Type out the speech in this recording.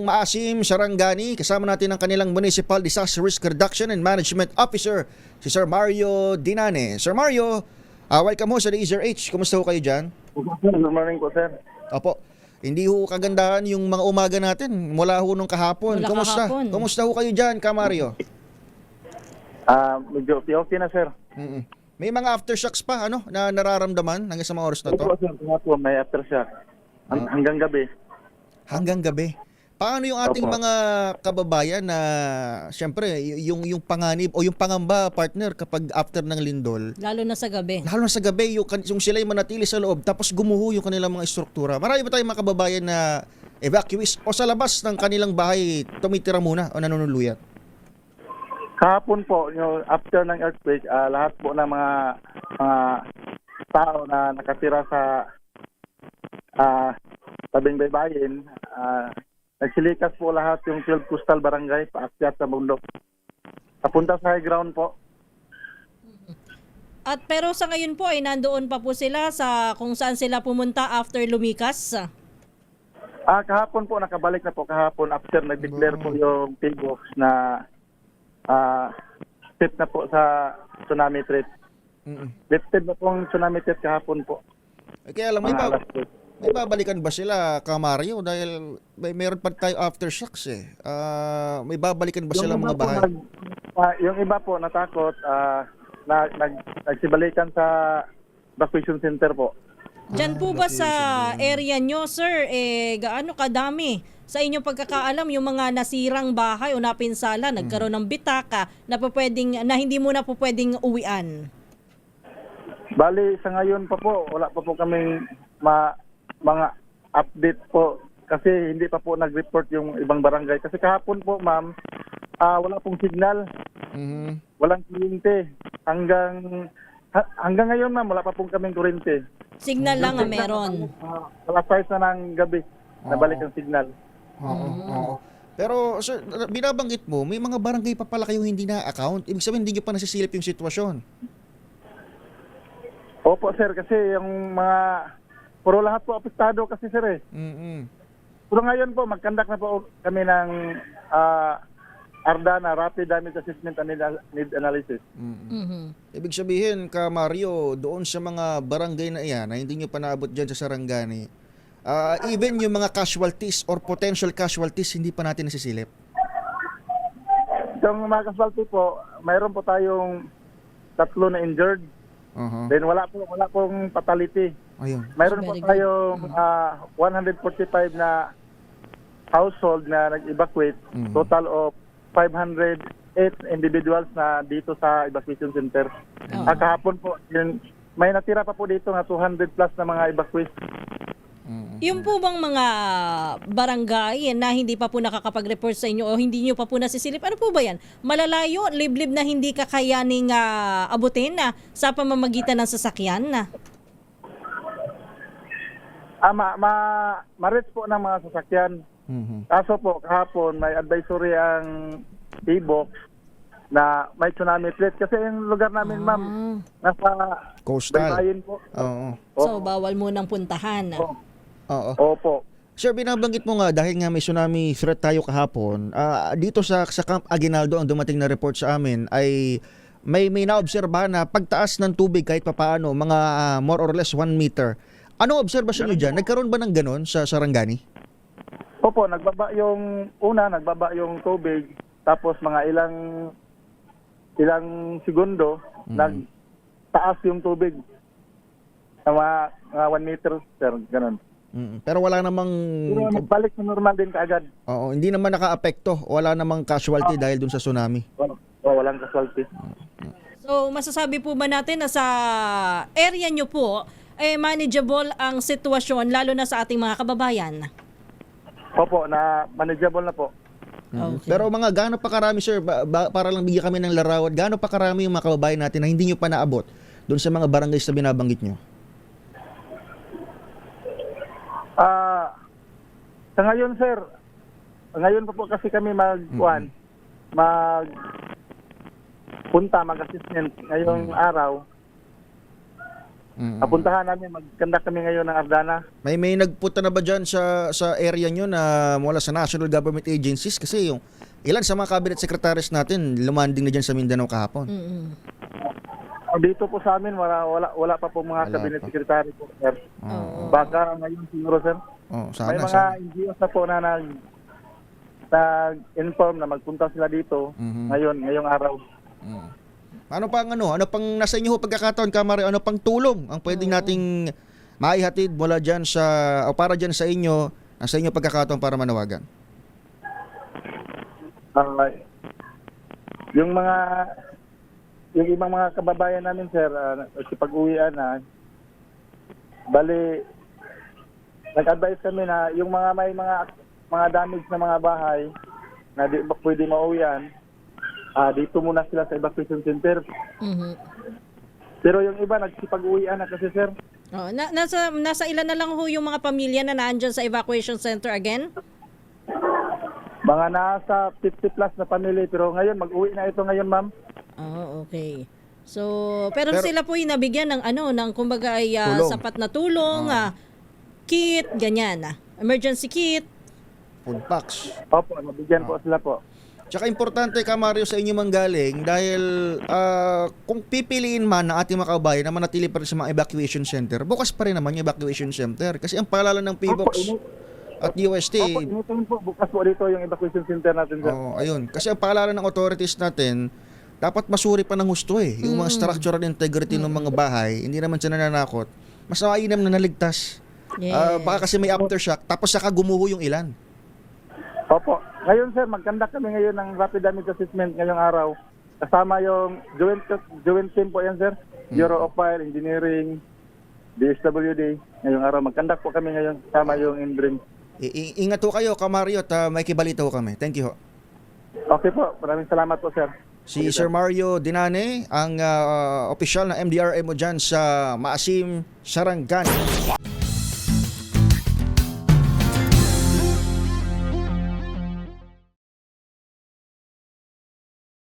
Maasim, Sarangani. Kasama natin ang kanilang Municipal Disaster Risk Reduction and Management Officer, si Sir Mario Dinane. Sir Mario, welcome ho sa Laser H. Kumusta ho kayo dyan? Good morning po, sir. Opo. Hindi ho kagandahan yung mga umaga natin mula ho nung kahapon. Mula Kumusta? kahapon. Kumusta ho kayo dyan, Ka Mario? Medyo okay na, sir. Mm-mm. May mga aftershocks pa na nararamdaman hanggang sa mga oras na to? Opo, sir. Po, may aftershock. Hanggang gabi. Hanggang gabi. Paano yung ating Opo. mga kababayan na siyempre yung panganib o yung pangamba, partner, kapag after ng lindol, Lalo na sa gabi. lalo na sa gabi, yung sila'y manatili sa loob tapos gumuho yung kanilang mga estruktura. Marami ba tayong mga kababayan na evacuees o sa labas ng kanilang bahay tumitira muna o nanunuluyan? Kahapon po, after ng earthquake, lahat po ng mga tao na nakatira sa tabing baybayin, nagsilikas po lahat yung 12 coastal barangay paakyat sa bundok. Papunta sa high ground po. At pero sa ngayon po ay nandoon pa po sila sa kung saan sila pumunta after lumikas. Kahapon po, nakabalik na po kahapon after nag-declare po yung PGOX na step na po sa tsunami threat. Lifted na pong tsunami threat kahapon po. Kaya lang, Mga alas 2. may babalikan ba sila, Ka Mario? Dahil meron pa tayo aftershocks eh. May babalikan ba sila mga bahay? Yung iba po natakot, nagsibalikan sa evacuation center po. Diyan po ba sa area nyo, sir, gaano kadami sa inyong pagkakaalam yung mga nasirang bahay o napinsala, nagkaroon ng bitaka na hindi mo na po pwedeng uwian? Bali, sa ngayon pa po, wala pa po kaming mga update po kasi hindi pa po nag-report yung ibang barangay. Kasi kahapon po, ma'am, wala pong signal, walang kuryente. Hanggang ngayon, ma'am, wala pa pong kaming kuryente. Signal lang ang meron. Alas 5 na ng gabi, nabalik ang signal. Oo. Pero sir, binabanggit mo, may mga barangay pa pala kayong hindi na-account. Ibig sabihin, hindi nyo pa nasisilip yung sitwasyon. Opo, sir, kasi yung puro lahat po apektado kasi, sir, eh. Pero ngayon po, mag-conduct na po kami ng ARDA na Rapid Damage Assessment and Need Analysis. Ibig sabihin, Ka Mario, doon sa mga barangay na iyan na hindi nyo pa naabot dyan sa Sarangani, even yung mga casualties or potential casualties, hindi pa natin nasisilip. Yung mga casualty po, mayroon po tayong 3 na injured. Then wala pong fatality. Ayun. Mayroon po Very good. tayong 145 na household na nag-evacuate. Total of 508 individuals na dito sa evacuation center. Kahapon po, may natira pa po dito na 200 plus na mga evacuees. Yung po bang mga barangay na hindi pa po nakakapag-report sa inyo o hindi nyo pa po nasisilip, ano po ba yan? Malalayo, liblib na hindi kakayaning abutin na sa pamamagitan ng sasakyan na? Ma-reach po ng mga sasakyan. Kaso po, kahapon may advisory ang PBOX na may tsunami threat. Kasi yung lugar namin, ma'am, nasa Coastal. baybayin po. Oo. So bawal mo nang puntahan. Oo. Opo. Sir, binabanggit mo nga dahil nga may tsunami threat tayo kahapon, dito sa Camp Aguinaldo ang dumating na report sa amin ay may naobserbahan na pagtaas ng tubig kahit papaano, mga more or less 1 meter. Ano obserbasyon nyo dyan? Nagkaroon ba ng ganon sa Sarangani? Opo, nagbaba yung tubig, tapos mga ilang segundo, nagtaas yung tubig. Mga 1 meter, sir, ganun. Pero wala namang... Pero nagbalik na normal din kaagad. Oo, hindi naman naka-apekto. Wala namang casualty dahil dun sa tsunami. Walang casualty. So masasabi po ba natin na sa area nyo po, manageable ang sitwasyon lalo na sa ating mga kababayan? Opo, na manageable na po. Okay. Pero mga gaano pa karami, sir, para lang bigyan kami ng larawan, gaano pa karami yung mga kababayan natin na hindi nyo pa naabot doon sa mga barangays na binabanggit nyo? Sa ngayon, sir, ngayon pa po kasi kami mag-assessment ngayong araw. Apuntahan namin, mag-conduct kami ngayon ng Ardana. May nagpunta na ba dyan sa area nyo na mula sa national government agencies? Kasi yung ilan sa mga cabinet secretaries natin lumanding na dyan sa Mindanao kahapon. Dito po sa amin, wala pa po mga Wala cabinet pa. secretary po, sir. Baka ngayon siguro, sir. Oh, May sana, mga sana. NGOs na po na nag-inform na magpunta sila dito ngayong araw. Ano pang nasa inyo ho pagkakataon, Kamari? Ano pang tulong ang pwedeng nating maihatid mula dyan o para dyan sa inyo, nasa inyo pagkakataon para manawagan? Yung ibang mga kababayan namin, sir, pag-uwian na, bali, nag-advise kami na yung may mga damage na mga bahay na di ba pwede mauwian, dito muna sila sa evacuation center. Pero yung iba nagsipag-uwian na kasi, sir. Oh, nasa ilan na lang ho yung mga pamilya na naandyan sa evacuation center again? Mga nasa 50 plus na pamilya, pero ngayon mag-uwi na ito ngayon, ma'am. Oh, okay. So, pero sila po yung nabigyan ng kumbaga ay Tulong. sapat na tulong, kit, ganyan, emergency kit. Food packs. Opo, nabigyan po sila po. Tsaka importante, Kamario, sa inyo manggaling dahil kung pipiliin man ng ating mga kababayan na manatili pa rin sa mga evacuation center, bukas pa rin naman yung evacuation center. Kasi ang paalala ng PBOX at UST, Inutuin po, bukas po dito yung evacuation center natin, sir. ayun. Kasi ang paalala ng authorities natin, dapat masuri pa ng husto yung mga structural integrity ng mga bahay, hindi naman siya nananakot. Mas mainam na naligtas. Yes. Baka kasi may aftershock, tapos saka gumuho yung ilan. Opo. Ngayon, sir, mag-conduct kami ngayon ng rapid damage assessment ngayong araw. Kasama yung joint team po yan, sir. Bureau of Fire, Engineering, DSWD. Ngayong araw, mag-conduct po kami ngayon. Kasama yung INDRIM. Ingat ho kayo, Kamario, at may kibalita ho kami. Thank you ho. Okay po. Maraming salamat po, sir. Si Sir Mario Dinane, ang opisyal na MDRM mo dyan sa Maasim, Sarangani.